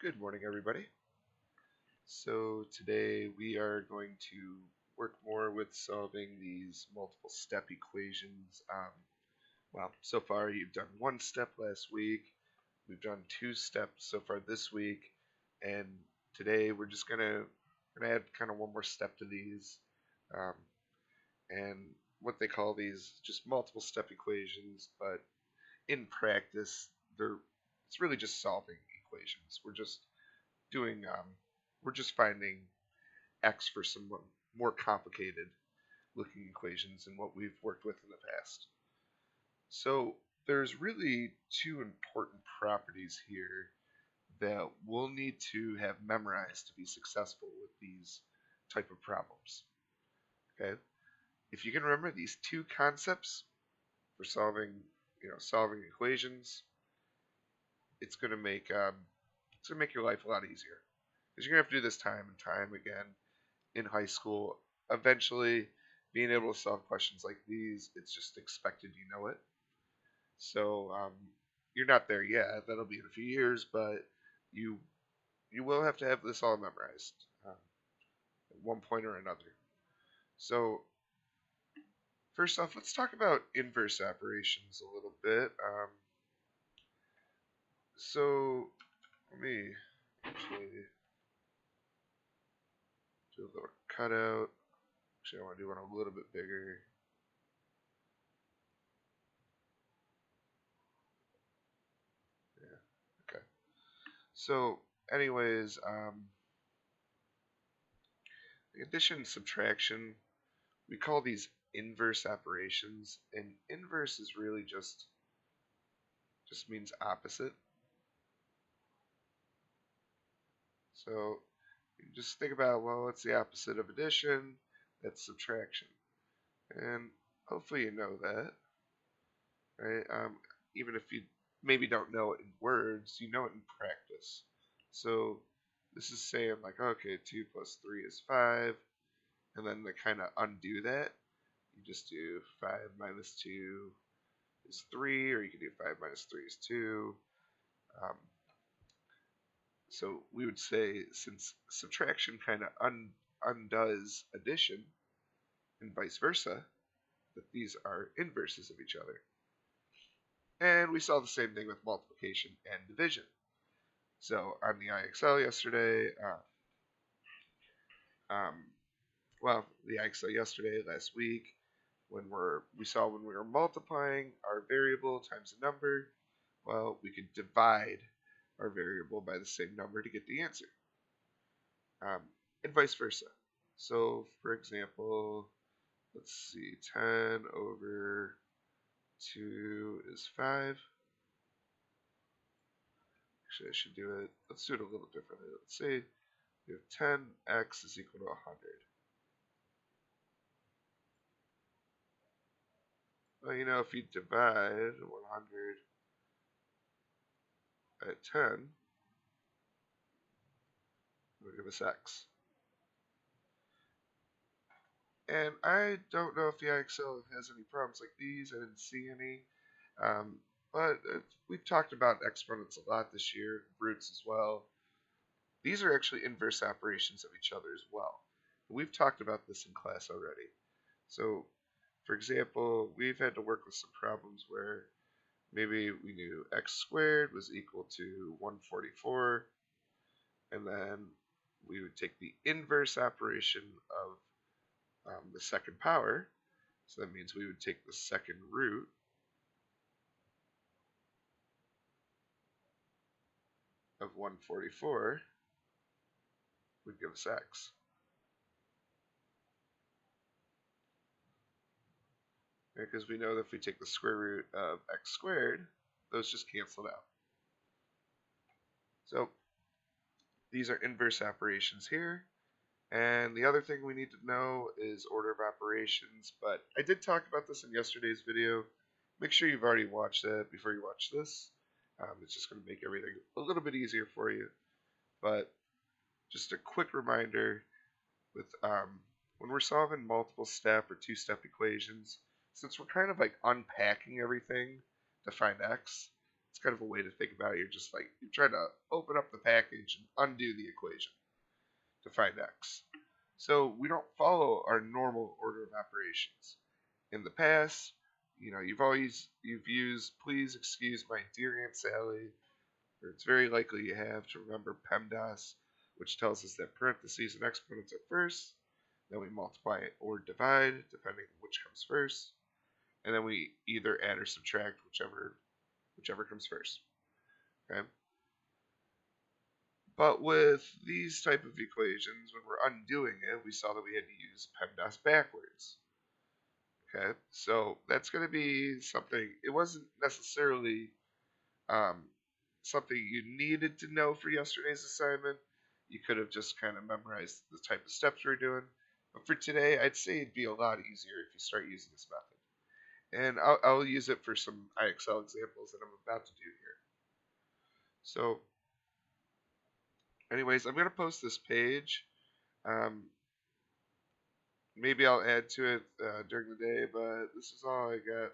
Good morning, everybody. So today we are going to work more with solving these multiple step equations. Well, so far you've done one step last week. We've done two steps so far this week, and today we're just gonna add kind of one more step to these, um, and what they call these just multiple step equations. But in practice, they're it's really just solving equations. Doing we're just finding x for some more complicated looking equations than what we've worked with in the past. So there's really two important properties here that we'll need to have memorized to be successful with these type of problems. Okay, if you can remember these two concepts for solving equations, it's going to make your life a lot easier because you're going to have to do this time and time again in high school. Eventually, being able to solve questions like these, it's just expected you know it. So you're not there yet. That'll be in a few years, but you you will have to have this all memorized at one point or another. So first off, let's talk about inverse operations a little bit. So let me actually do a little cutout. Actually, I want to do one a little bit bigger. Yeah. Okay. So, anyways, addition and subtraction, we call these inverse operations, and inverse is really just means opposite. So you just think about, well, what's the opposite of addition? That's subtraction, and hopefully you know that, right? Even if you maybe don't know it in words, you know it in practice. So this is saying like, okay, 2 plus 3 is 5, and then to kind of undo that, you just do 5 minus 2 is 3, or you can do 5 minus 3 is 2. Um, so we would say, since subtraction kind of undoes addition and vice versa, that these are inverses of each other. And we saw the same thing with multiplication and division. So on the IXL yesterday, um, the IXL yesterday, last week, when we were multiplying our variable times a number, well, we could divide our variable by the same number to get the answer, um, and vice versa. So, for example, let's see, 10 over 2 is 5. Actually, I should do it. Let's do it a little differently. Let's say we have 10x is equal to 100. Well, if you divide 100 by 10, it'll give us x. And I don't know if the IXL has any problems like these. I didn't see any. Um, but we've talked about exponents a lot this year, roots as well. These are actually inverse operations of each other as well. We've talked about this in class already. So, for example, we've had to work with some problems where maybe we knew x squared was equal to 144, and then we would take the inverse operation of the second power. So that means we would take the second root of 144 would give us x. Because we know that if we take the square root of x squared, those just cancel out. So these are inverse operations here. And the other thing we need to know is order of operations. But I did talk about this in yesterday's video. Make sure you've already watched that before you watch this. It's just going to make everything a little bit easier for you. But just a quick reminder, with when we're solving multiple step or two-step equations, since we're kind of like unpacking everything to find x, It's kind of a way to think about it. You're just like, you're trying to open up the package and undo the equation to find x. So we don't follow our normal order of operations. In the past, you've used please excuse my dear Aunt Sally, or it's very likely you have to remember PEMDAS, which tells us that parentheses and exponents are first, then we multiply or divide, depending on which comes first, and then we either add or subtract whichever comes first. Okay? But with these type of equations, when we're undoing it, we saw that we had to use PEMDAS backwards. Okay, so that's going to be something. It wasn't necessarily um, something you needed to know for yesterday's assignment. You could have just kind of memorized the type of steps we're doing. But for today, I'd say it'd be a lot easier if you start using this method. And I'll use it for some IXL examples that I'm about to do here. So, anyways, I'm going to post this page. Um, maybe I'll add to it during the day, but this is all I got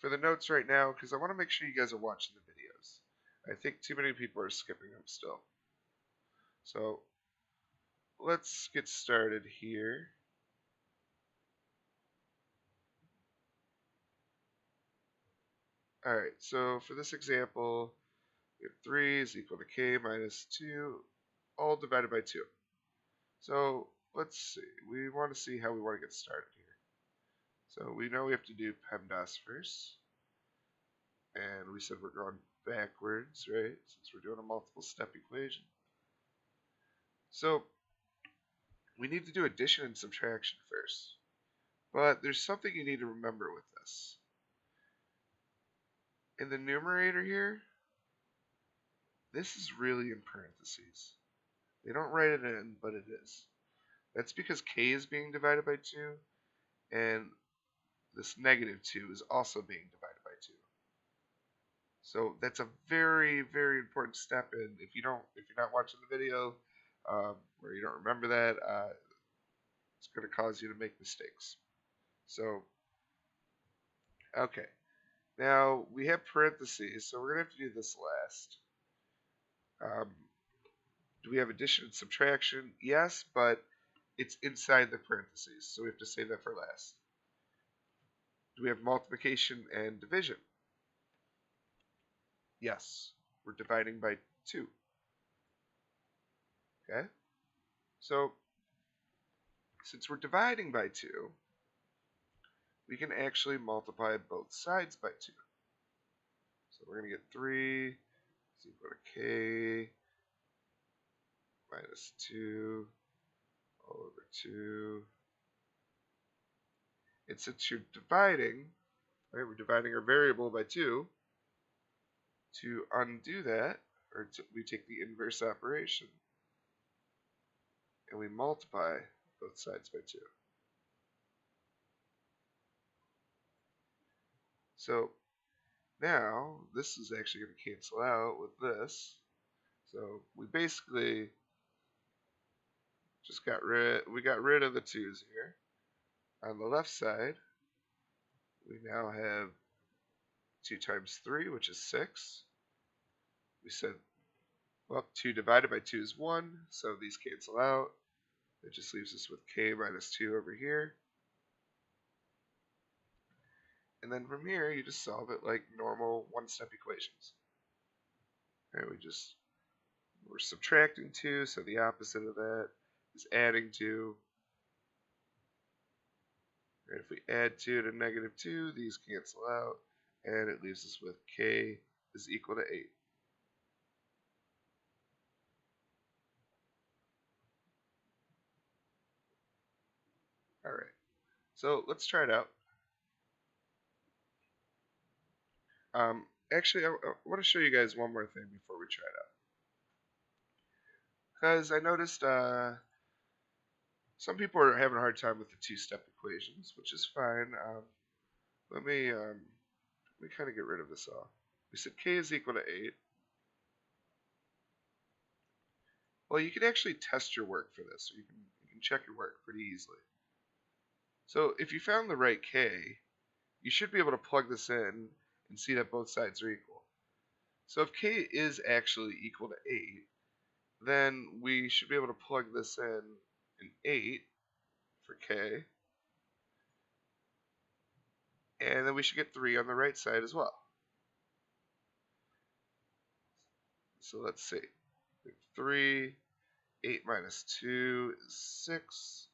for the notes right now because I want to make sure you guys are watching the videos. I think too many people are skipping them still. So let's get started here. Alright, so for this example, we have 3 is equal to k minus 2, all divided by 2. So let's see, we want to see how we want to get started here. So we know we have to do PEMDAS first. And we said we're going backwards, right? Since we're doing a multiple step equation. So we need to do addition and subtraction first. But there's something you need to remember with this. In the numerator here, this is really in parentheses. They don't write it in, but it is. That's because k is being divided by 2, and this negative 2 is also being divided by 2. So that's a very, very important step. And if you're not watching the video, or you don't remember that, it's going to cause you to make mistakes. So, okay. Now, we have parentheses, so we're going to have to do this last. Do we have addition and subtraction? Yes, but it's inside the parentheses, so we have to save that for last. Do we have multiplication and division? Yes, we're dividing by 2. Okay? So, since we're dividing by 2, we can actually multiply both sides by 2. So we're going to get 3 is equal to k minus 2 all over 2. And since you're dividing, right, we're dividing our variable by 2. To undo that, we take the inverse operation and we multiply both sides by 2. So now this is actually going to cancel out with this. So we basically just got rid of the 2's here. On the left side, we now have 2 times 3, which is 6. We said, well, 2 divided by 2 is 1, so these cancel out. It just leaves us with k minus 2 over here. And then from here, you just solve it like normal one-step equations. All right, we're subtracting 2, so the opposite of that is adding 2. Right, if we add 2 to negative 2, these cancel out, and it leaves us with k is equal to 8. All right, so let's try it out. Actually, I want to show you guys one more thing before we try it out. Because I noticed some people are having a hard time with the two-step equations, which is fine. Let me kind of get rid of this all. We said k is equal to 8. Well, you can actually test your work for this. So you can check your work pretty easily. So if you found the right k, you should be able to plug this in and see that both sides are equal. So if k is actually equal to 8, then we should be able to plug this in 8 for k, and then we should get 3 on the right side as well. So let's see. 3, 8 minus 2 is 6.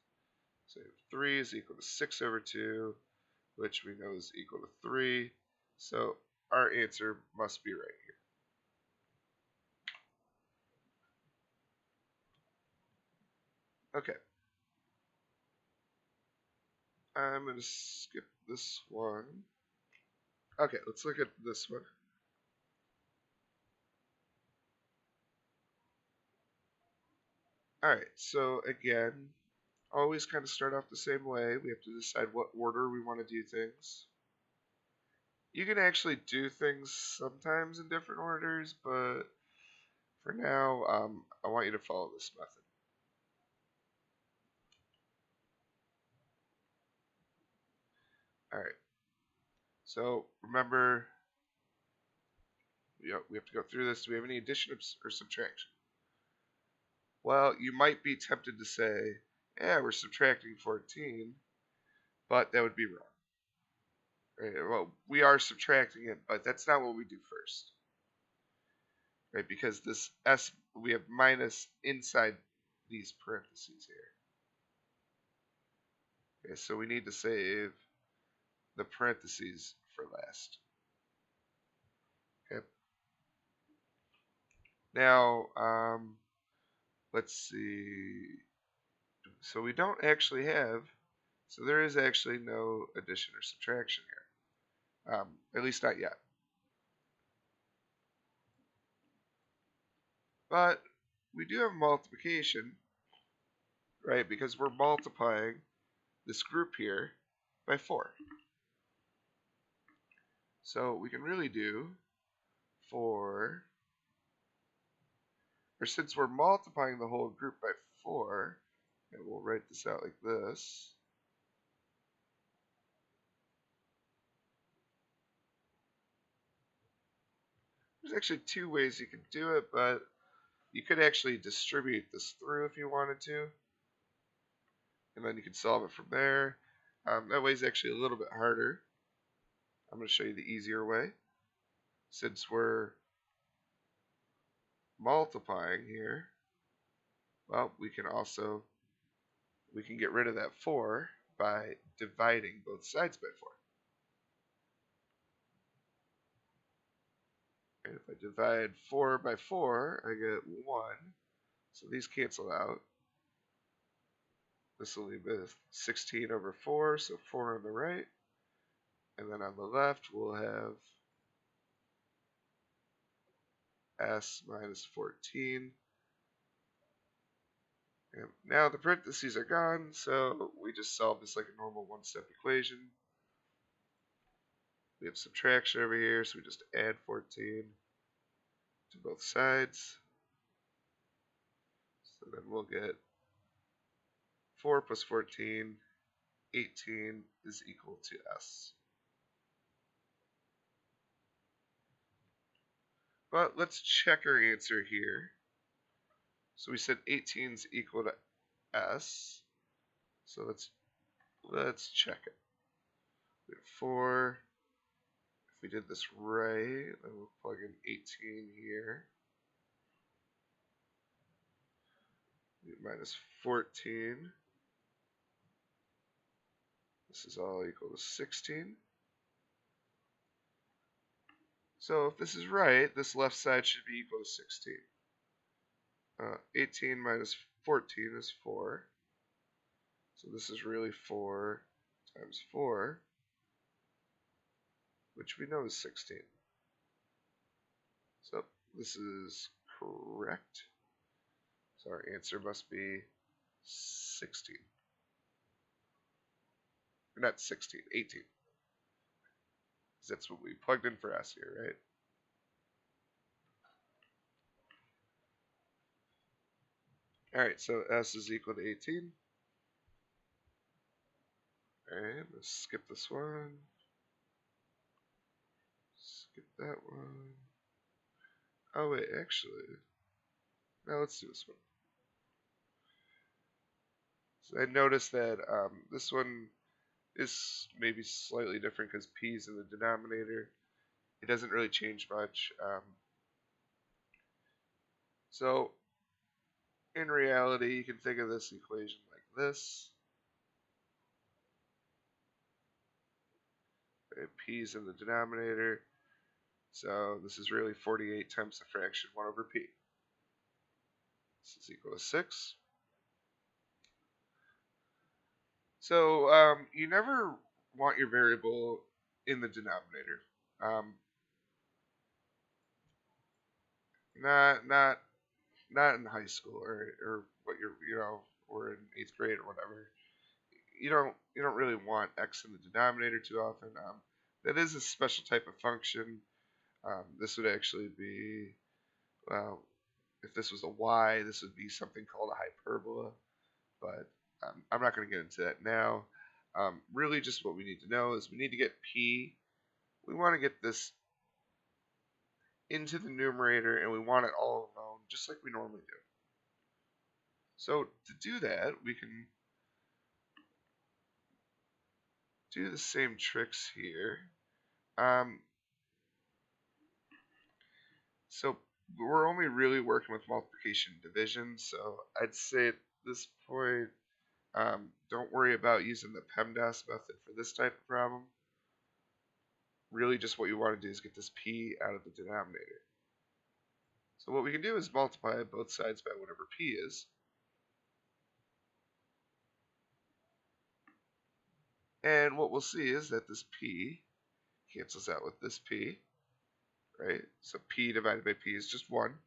So 3 is equal to 6 over 2, which we know is equal to 3. So our answer must be right here. Okay. I'm going to skip this one. Okay, let's look at this one. Alright, so again, always kind of start off the same way. We have to decide what order we want to do things. You can actually do things sometimes in different orders, but for now, I want you to follow this method. Alright, so remember, we have to go through this. Do we have any addition or subtraction? Well, you might be tempted to say, yeah, we're subtracting 14, but that would be wrong. Right? Well, we are subtracting it, but that's not what we do first. Right? Because this s, we have minus inside these parentheses here. Okay, so we need to save the parentheses for last. Okay. Now, let's see. So we don't actually have, so there is actually no addition or subtraction here. At least not yet. But we do have multiplication, right? Because we're multiplying this group here by 4. So we can really do 4, or since we're multiplying the whole group by 4, and we'll write this out like this. There's actually 2 ways you can do it, but you could actually distribute this through if you wanted to, and then you can solve it from there. That way is actually a little bit harder. I'm going to show you the easier way. Since we're multiplying here, well, we can get rid of that 4 by dividing both sides by 4. And if I divide 4 by 4, I get 1. So these cancel out. This will leave with 16 over 4, so 4 on the right. And then on the left, we'll have s minus 14. And now the parentheses are gone, so we just solve this like a normal one-step equation. We have subtraction over here, so we just add 14 to both sides. So then we'll get 4 plus 14, 18 is equal to s. But let's check our answer here. So we said 18 is equal to s. So let's check it. We have 4. If we did this right, then we'll plug in 18 here. Minus 14. This is all equal to 16. So if this is right, this left side should be equal to 16. 18 minus 14 is 4. So this is really 4 times 4, which we know is 16. So this is correct. So our answer must be 16. Or not 16, 18. Because that's what we plugged in for s here, right? Alright, so s is equal to 18. Alright, let's skip this one. Skip that one. Oh wait, actually, now let's do this one. So I noticed that this one is maybe slightly different because p is in the denominator. It doesn't really change much. So in reality, you can think of this equation like this. Right? P is in the denominator. So this is really 48 times the fraction 1 over p. This is equal to 6. So you never want your variable in the denominator. Um, not not in high school or what you're or in 8th grade or whatever. You don't really want x in the denominator too often. That is a special type of function. This would actually be, well, if this was a y, this would be something called a hyperbola. But I'm not going to get into that now. Really, just what we need to know is we need to get p. We want to get this into the numerator, and we want it all alone, just like we normally do. So to do that, we can do the same tricks here. Um, so we're only really working with multiplication and division, so I'd say at this point, don't worry about using the PEMDAS method for this type of problem. Really just what you want to do is get this p out of the denominator. So what we can do is multiply both sides by whatever p is. And what we'll see is that this p cancels out with this p, right? So p divided by p is just 1.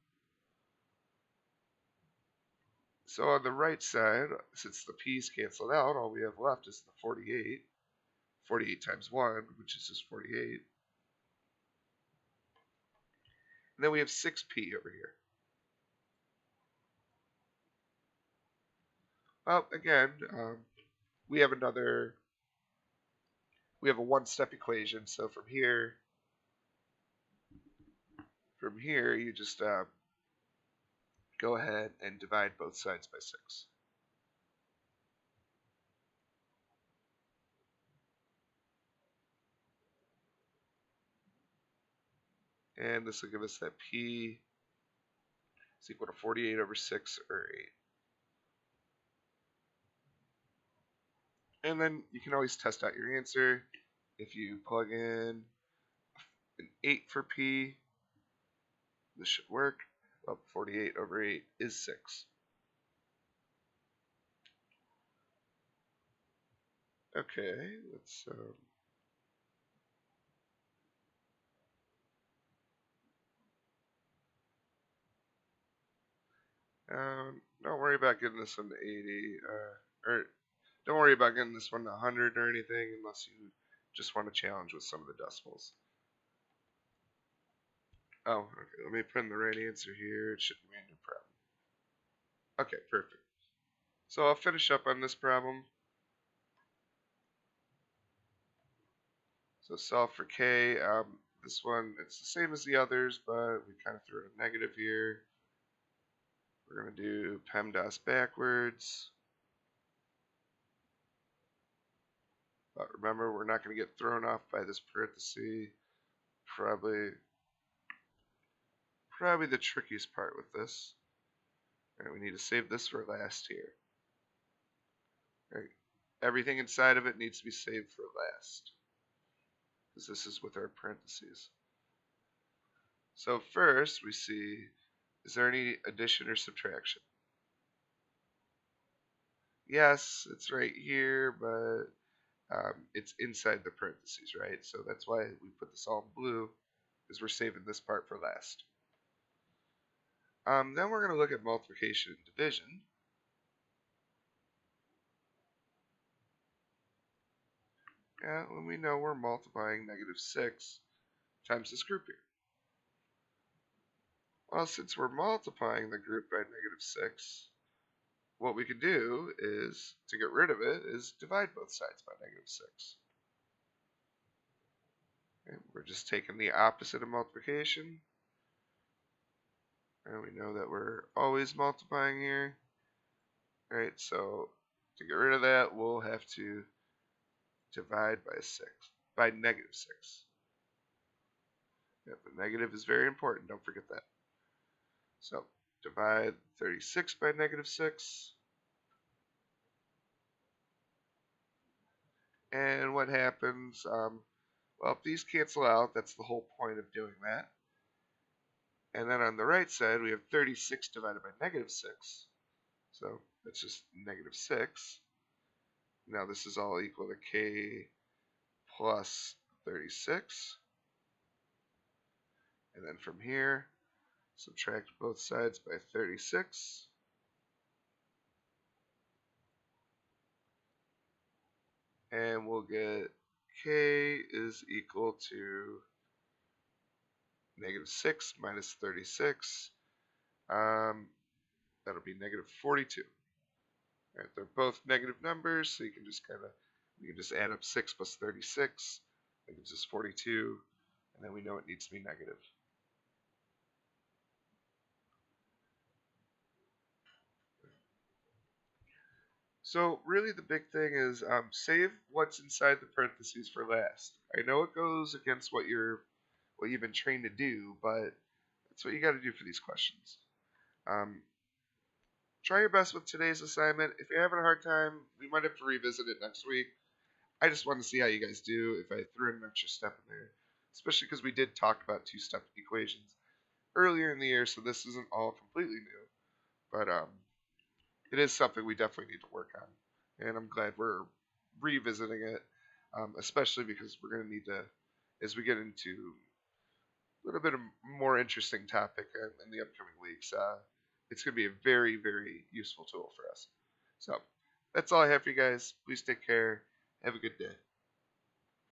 So on the right side, since the p's canceled out, all we have left is the 48. 48 times 1, which is just 48. And then we have 6p over here. Well, again, we have a one-step equation. So from here, you just go ahead and divide both sides by 6. And this will give us that p is equal to 48 over 6, or 8. And then you can always test out your answer. If you plug in an 8 for p, this should work. Well, 48 over 8 is 6. Okay, let's don't worry about getting this one to 80, or don't worry about getting this one to 100 or anything unless you just want to challenge with some of the decimals. Oh, okay, let me put in the right answer here. It shouldn't be a new problem. Okay, perfect. So I'll finish up on this problem. So solve for k. This one, it's the same as the others, but we kind of threw a negative here. We're going to do PEMDAS backwards. But remember, we're not going to get thrown off by this parenthesis. Probably the trickiest part with this. All right, we need to save this for last here. All right. Everything inside of it needs to be saved for last, because this is with our parentheses. So first we see, is there any addition or subtraction? Yes, it's right here, but it's inside the parentheses, right? So that's why we put this all in blue, because we're saving this part for last. Then we're going to look at multiplication and division. Yeah, when we know we're multiplying -6 times this group here. Well, since we're multiplying the group by -6, what we can do is, to get rid of it, is divide both sides by -6. Okay, we're just taking the opposite of multiplication. And we know that we're always multiplying here. Right, so to get rid of that, we'll have to divide by 6, by negative 6. Yeah, the negative is very important, don't forget that. So divide 36 by negative 6. And what happens? Well, if these cancel out, that's the whole point of doing that. And then on the right side, we have 36 divided by negative 6. So that's just negative 6. Now this is all equal to k plus 36. And then from here, subtract both sides by 36. And we'll get k is equal to negative 6 minus 36. That'll be negative 42. Right, they're both negative numbers, so you can just add up 6 plus 36. That gives us 42, and then we know it needs to be negative. So really the big thing is save what's inside the parentheses for last. I know it goes against what you've been trained to do, but that's what you got to do for these questions. Um, try your best with today's assignment. If you're having a hard time, we might have to revisit it next week. I just want to see how you guys do if I threw in an extra step in there, especially because we did talk about two-step equations earlier in the year, so this isn't all completely new. But it is something we definitely need to work on, and I'm glad we're revisiting it, especially because we're going to need to, as we get into a little bit of more interesting topic in the upcoming weeks. It's going to be a very, very useful tool for us. So that's all I have for you guys. Please take care. Have a good day.